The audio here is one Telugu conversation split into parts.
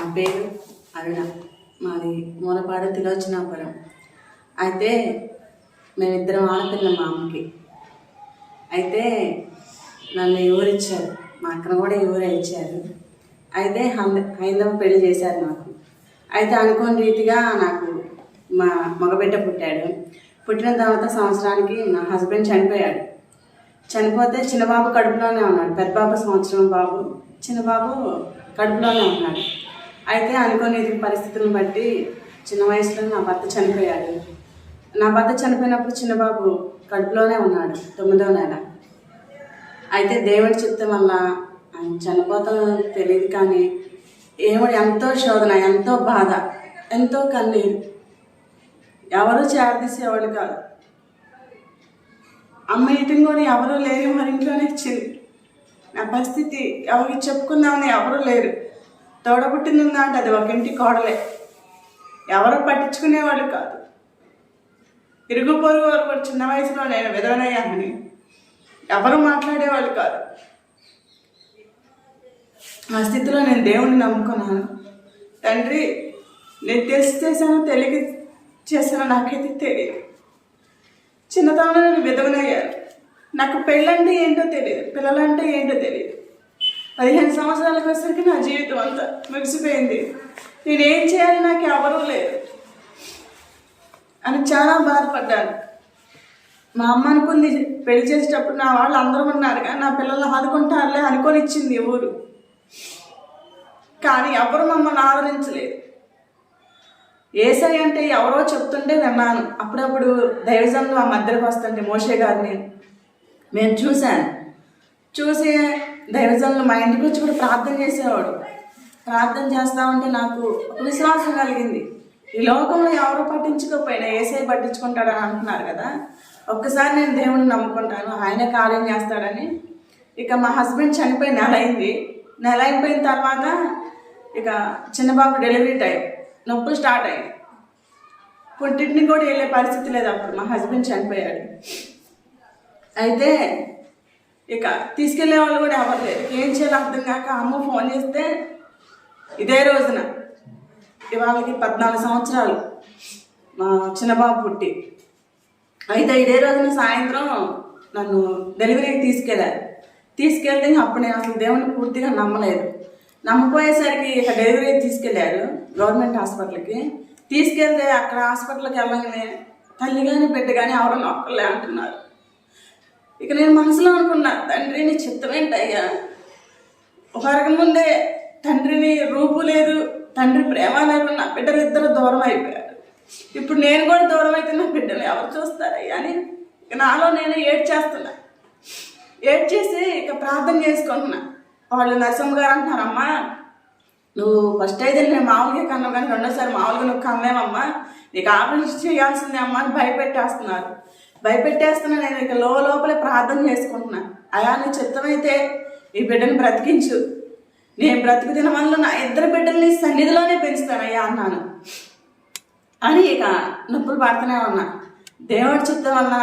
నా పేరు అరుణ. మాది మూలపాడు తిలోచనాపురం. అయితే మేమిద్దరం ఆడపిల్ల మా అమ్మకి. అయితే నన్ను ఊరిచ్చారు, మా అక్కను కూడా ఊరే ఇచ్చారు. అయితే హైందవ పెళ్లి చేశారు నాకు. అయితే అనుకోని రీతిగా నాకు మా మగబిడ్డ పుట్టాడు. పుట్టిన తర్వాత సంవత్సరానికి నా హస్బెండ్ చనిపోయాడు. చనిపోతే చిన్నబాబు కడుపులోనే ఉన్నాడు. పెద్ద బాబు సంవత్సరం బాబు, చిన్నబాబు కడుపులోనే ఉన్నాడు. అయితే అనుకోని పరిస్థితులను బట్టి చిన్న వయసులో నా భర్త చనిపోయాడు. నా భర్త చనిపోయినప్పుడు చిన్నబాబు కడుపులోనే ఉన్నాడు, 9వ నెల. అయితే దేవుడి చిత్తం వల్ల ఆయన చనిపోతాం తెలియదు, కానీ ఏముడు ఎంతో శోధన, ఎంతో బాధ, ఎంతో కన్నీరు. ఎవరు చేరదీసేవాళ్ళు కాదు. అమ్మ ఇంటిని కూడా ఎవరూ లేరు, మరి ఇంట్లోనే ఇచ్చింది. నా పరిస్థితి ఎవరికి చెప్పుకుందామని ఎవరూ లేరు. తోడబుట్టిందా అంటే అది ఒక ఇంటి కోడలే. ఎవరు పట్టించుకునేవాళ్ళు కాదు. ఇరుగు పొరుగు వారు కూడా చిన్న వయసులో నేను విధవనయ్యానని ఎవరు మాట్లాడేవాళ్ళు కాదు. ఆ స్థితిలో నేను దేవుణ్ణి నమ్ముకున్నాను. తండ్రి, నేను తెలిసి చేశానో తెలియక చేశానో నాకైతే తెలియదు. చిన్నతనంలో నేను విధవనయ్యాను. నాకు పెళ్ళంటే ఏంటో తెలియదు, పిల్లలంటే ఏంటో తెలియదు. 15 సంవత్సరాలకు వచ్చేసరికి నా జీవితం అంతా ముగిసిపోయింది. నేనేం చేయాలి, నాకు ఎవరూ లేరు అని చాలా బాధపడ్డాను. మా అమ్మ అనుకుంది పెళ్లి చేసేటప్పుడు నా వాళ్ళు అందరూ ఉన్నారు కానీ నా పిల్లల్ని ఆదుకుంటారులే అనుకొని ఇచ్చింది ఊరు. కానీ ఎవరు మమ్మల్ని ఆదరించలేదు. ఏసై అంటే ఎవరో చెప్తుంటే విన్నాను. అప్పుడప్పుడు దైవజనులు మా మధ్యలోకి వస్తుంటే మోషే గారిని నేను చూసి దైవజనులు మా ఇంటికి వచ్చి కూడా ప్రార్థన చేసేవాడు. ప్రార్థన చేస్తామంటే నాకు ఒక విశ్వాసం కలిగింది. ఈ లోకంలో ఎవరు పట్టించుకోకపోయినా ఏసై పట్టించుకుంటాడని అంటున్నారు కదా, ఒక్కసారి నేను దేవుడిని నమ్ముకుంటాను, ఆయన కార్యం చేస్తాడని. ఇక మా హస్బెండ్ చనిపోయి నెల అయిపోయిన తర్వాత ఇక చిన్నబాబు డెలివరీ టైం, నొప్పులు స్టార్ట్ అయ్యాయి. పుట్టింటిని కూడా వెళ్ళే పరిస్థితి లేదు. అప్పుడు మా హస్బెండ్ చనిపోయాడు. అయితే ఇక తీసుకెళ్లే వాళ్ళు కూడా ఎవరు లేరు. ఏం చేయాలో అర్థం కాక అమ్మ ఫోన్ చేస్తే ఇదే రోజున ఇవాళకి 14 సంవత్సరాలు మా చిన్నబాబు పుట్టి. అయితే ఇదే రోజున సాయంత్రం నన్ను డెలివరీకి తీసుకెళ్తే అప్పుడు నేను అసలు దేవుని పూర్తిగా నమ్మలేదు. నమ్మపోయేసరికి ఇక డెలివరీకి తీసుకెళ్ళారు గవర్నమెంట్ హాస్పిటల్కి. తీసుకెళ్తే అక్కడ హాస్పిటల్కి వెళ్ళగానే తల్లి కానీ బిడ్డ కానీ ఎవరో నొక్కలే అంటున్నారు. ఇక నేను మనసులో అనుకున్నా, తండ్రి నీ చిత్తం ఏంటయ్యా, ఒక అరగ ముందే తండ్రిని రూపు లేదు, తండ్రి ప్రేమ లేకుండా నా బిడ్డలు ఇద్దరు దూరం అయిపోయారు. ఇప్పుడు నేను కూడా దూరం అయితే నా బిడ్డలు ఎవరు చూస్తారయ్యా అని నాలో నేను ఏడ్చేసి ఇక ప్రార్థన చేసుకుంటున్నా. వాళ్ళు నరసింహ గారు అంటున్నారమ్మా, నువ్వు ఫస్ట్ అయితే నేను మామూలుగా కన్నావు కానీ రెండోసారి మామూలుగా నువ్వు కన్నావమ్మా, నీకు ఆపరేషన్ చేయాల్సిందే అమ్మా అని భయపెట్టేస్తున్నా. నేను ఇక లోపలే ప్రార్థన చేసుకుంటున్నా. అయా నీ చిత్తమైతే ఈ బిడ్డను బ్రతికించు, నేను బ్రతుకు తినమల్లో నా 2 బిడ్డల్ని సన్నిధిలోనే పెంచుతానయ్యా అన్నాను. అని ఇక నొప్పులు పడుతూనే ఉన్నా. దేవుడి చిత్తం వల్ల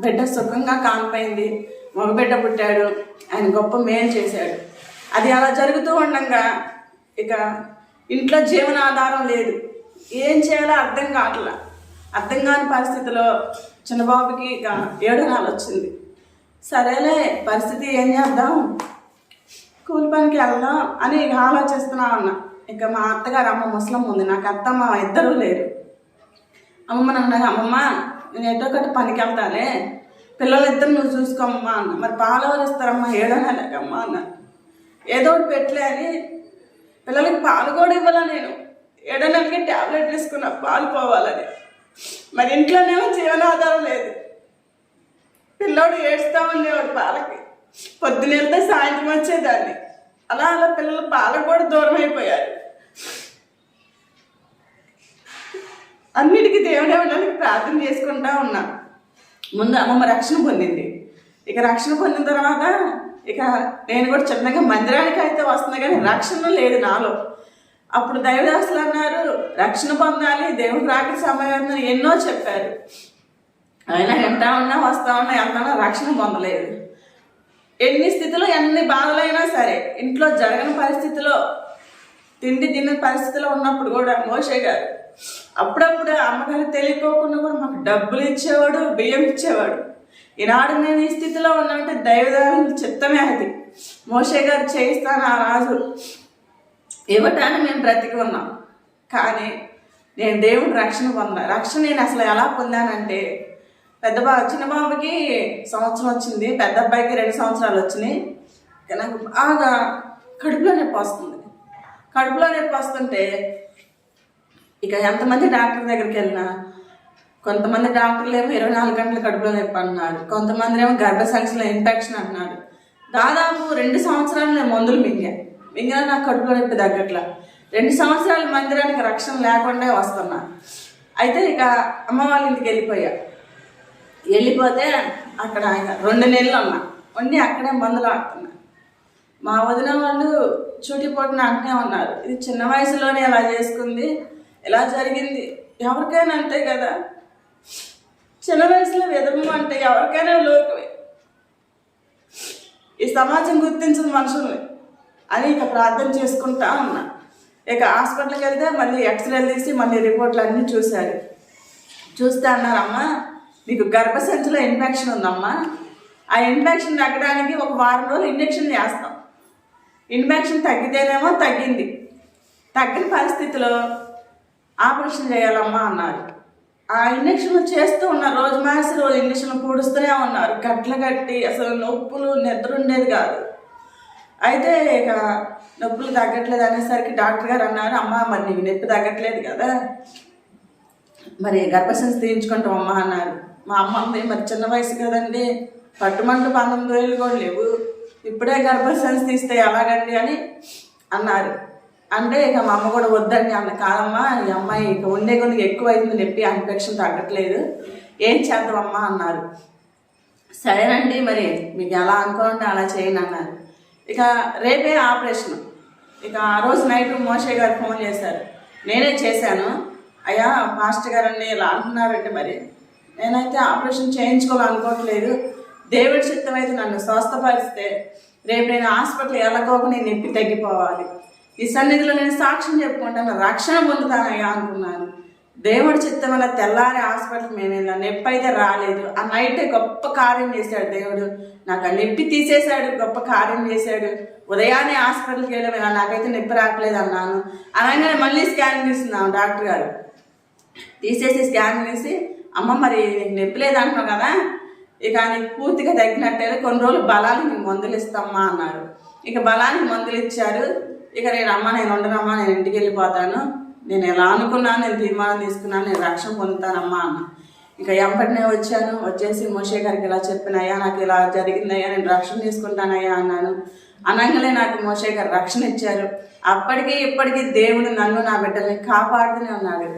బిడ్డ సుఖంగా కానిపోయింది. మగబిడ్డ పుట్టాడు. ఆయన గొప్ప మేలు చేశాడు. అది అలా జరుగుతూ ఉండగా ఇక ఇంట్లో జీవనాధారం లేదు. ఏం చేయాలో అర్థం కాని పరిస్థితిలో చిన్నబాబుకి ఇక 7 నెలలు వచ్చింది. సరేలే పరిస్థితి ఏం చేద్దాం, కూలి పనికి వెళ్దాం అని ఇక ఆలోచిస్తున్నా ఉన్నా. ఇక మా అత్తగారు అమ్మ ముసలం ఉంది, నాకు అత్తమ్మ ఇద్దరూ లేరు. అమ్మమ్మ నన్ను, అమ్మమ్మ నేను ఎటో ఒకటి పనికి వెళ్తానే, పిల్లలిద్దరు నువ్వు చూసుకోమ్మా అన్న. మరి పాలు ఎవరు ఇస్తారమ్మా, 7వ నెలకమ్మా అన్న. ఏదో ఒకటి పెట్టలే అని పిల్లలకి పాలు కూడా ఇవ్వాలా. నేను 7వ నెలకి ట్యాబ్లెట్ తీసుకున్నా పాలు పోవాలని. మరి ఇంట్లోనేమో జీవనాధారం లేదు. పిల్లోడు ఏడుస్తూ ఉండేవాడు పాలకి. పొద్దున వెళ్తే సాయంత్రం వచ్చేదాన్ని. అలా పిల్లలు పాలకు కూడా దూరం అయిపోయారు. అన్నిటికీ దేవుడేవాళ్ళకి ప్రార్థన చేసుకుంటా ఉన్నా. ముందు అమ్మమ్మ రక్షణ పొందింది. ఇక రక్షణ పొందిన తర్వాత ఇక నేను కూడా చిన్నగా మందిరానికి అయితే వస్తున్నా కానీ రక్షణ లేదు నాలో. అప్పుడు దైవదాసులు అన్నారు, రక్షణ పొందాలి, దేవుడు రాక సమయం ఎన్నో చెప్పారు. అయినా వస్తా ఉన్నా వెళ్తానా, రక్షణ పొందలేదు. ఎన్ని స్థితిలో ఎన్ని బాధలైనా సరే, ఇంట్లో జరగని పరిస్థితిలో తిండి తిన్న పరిస్థితిలో ఉన్నప్పుడు కూడా మోషే గారు అప్పుడప్పుడు అమ్మగారు తెలియకోకుండా కూడా మాకు డబ్బులు ఇచ్చేవాడు, బియ్యం ఇచ్చేవాడు. ఈనాడు నేను ఈ స్థితిలో ఉన్నామంటే దైవదాన చిత్తమే అది. మోషే గారు చేయిస్తాను ఆ రాజు ఇవ్వటాన్ని మేము బ్రతికి ఉన్నాం. కానీ నేను దేవుని రక్షణ రక్షణ నేను అసలు ఎలా పొందానంటే, చిన్న బాబుకి సంవత్సరం వచ్చింది, పెద్ద అబ్బాయికి 2 సంవత్సరాలు వచ్చినాయి. నాకు బాగా కడుపులో నొప్పి వస్తుంది. కడుపులో నొప్పి వస్తుంటే ఇక ఎంతమంది డాక్టర్ దగ్గరికి వెళ్ళినా, కొంతమంది డాక్టర్లు ఏమో 24 గంటలు కడుపులో నొప్పి అంటున్నారు, కొంతమంది ఏమో గర్భసంచిలో ఇన్ఫెక్షన్ అంటున్నారు. దాదాపు 2 సంవత్సరాలు నేను మందులు మింగినా నాకు కడుపులో నొప్పి తగ్గట్లా. 2 సంవత్సరాల మందిరానికి రక్షణ లేకుండా వస్తున్నా. అయితే ఇక అమ్మ వాళ్ళ ఇంటికి వెళ్ళిపోతే అక్కడ 2 నెలలు ఉండి అక్కడే మందులు ఆడుతున్నా. మా వదిన వాళ్ళు చూటిపోటున అంటూనే ఉన్నారు, ఇది చిన్న వయసులోనే ఎలా చేసుకుంది, ఎలా జరిగింది, ఎవరికైనా అంతే కదా, చిన్న వయసులో విధము అంటే ఎవరికైనా లోకమే, ఈ సమాజం గుర్తించదు మనుషుల్ని అని ఇక ప్రార్థన చేసుకుంటా ఉన్నా. ఇక హాస్పిటల్కి వెళ్తే మళ్ళీ ఎక్స్రేలు తీసి మళ్ళీ రిపోర్ట్లు అన్నీ చూస్తే అన్నారమ్మా, మీకు గర్భసంచిలో ఇన్ఫెక్షన్ ఉందమ్మా, ఆ ఇన్ఫెక్షన్ తగ్గడానికి 1 వారం రోజులు ఇంజెక్షన్ చేస్తాం, ఇన్ఫెక్షన్ తగ్గితేనేమో తగ్గిన పరిస్థితిలో ఆపరేషన్ చేయాలమ్మా అన్నారు. ఆ ఇంజక్షన్లు చేస్తూ ఉన్నారు, రోజు మాసి రోజు ఇంజక్షన్లు పూడుస్తూనే ఉన్నారు, గట్ల గట్టి అసలు నొప్పులు నిద్ర ఉండేది కాదు. అయితే ఇక నొప్పులు తగ్గట్లేదు అనేసరికి డాక్టర్ గారు అన్నారు, అమ్మ మరి నీకు నొప్పి తగ్గట్లేదు కదా, మరి గర్భసంచి తీయించుకుంటాం అమ్మ అన్నారు. మా అమ్మ మరి చిన్న వయసు కదండి, పట్టుమంటూ 19 ఏళ్ళు కూడా లేవు, ఇప్పుడే గర్భసంచి తీస్తే ఎలాగండి అని అన్నారు. అంటే ఇక మా అమ్మ కూడా వద్దండి అన్న, కాదమ్మా ఈ అమ్మాయి ఇక ఉండే కొద్దిగా ఎక్కువ అయింది నొప్పి, ఇన్ఫెక్షన్ తగ్గట్లేదు, ఏం చేద్దామమ్మా అన్నారు. సరేనండి మరి మీకు ఎలా అనుకోండి అలా చేయండి అన్నారు. ఇక రేపే ఆపరేషన్. ఇక ఆ రోజు నైట్ మోషే గారు ఫోన్ చేశారు, నేనే చేశాను. అయ్యా మాస్టర్ గారండి ఇలా అంటున్నారంటే మరి నేనైతే ఆపరేషన్ చేయించుకోవాలనుకోవట్లేదు, దేవుడి చిత్తం అయితే నన్ను స్వస్థపరిస్తే రేపు నేను హాస్పిటల్ వెళ్ళకోక నేను నొప్పి తగ్గిపోవాలి, ఈ సన్నిధిలో నేను సాక్ష్యం చెప్పుకుంటాను, రక్షణ పొందుతానయ్యా అనుకున్నాను. దేవుడి చిత్తం వల్ల తెల్లారి హాస్పిటల్కి మేము వెళ్ళాం, నొప్పి అయితే రాలేదు. ఆ నైటే గొప్ప కార్యం చేశాడు దేవుడు, నాకు ఆ నొప్పి తీసేశాడు, గొప్ప కార్యం చేశాడు. ఉదయాన్నే హాస్పిటల్కి వెళ్ళాము, నాకైతే నొప్పి రావట్లేదు అన్నాను. అనగానే మళ్ళీ స్కాన్ తీస్తున్నాం డాక్టర్ గారు, తీసేసి స్కాన్ తీసి అమ్మ మరి నీకు నొప్పి లేదు అంటున్నావు కదా, ఇక నీకు పూర్తిగా తగ్గినట్టయితే కొన్ని రోజులు బలానికి నీకు మందులు ఇస్తామ్మా అన్నారు. ఇక బలానికి మందులు ఇచ్చారు. ఇక నేను ఉండనమ్మా, నేను ఇంటికి వెళ్ళిపోతాను, నేను ఎలా అనుకున్నాను, నేను తీర్మానం తీసుకున్నాను, నేను రక్షణ పొందుతానమ్మా అన్న. ఇక ఎంపటినే వచ్చేసి మోషే గారికి ఇలా చెప్పినయ్యా, నాకు ఇలా జరిగిందయ్యా, నేను రక్షణ తీసుకుంటానయ్యా అన్నాను. అనగానే నాకు మోషే గారు రక్షణ ఇచ్చారు. అప్పటికి ఇప్పటికీ దేవుడు నన్ను నా బిడ్డల్ని కాపాడుతూనే ఉన్నాడు.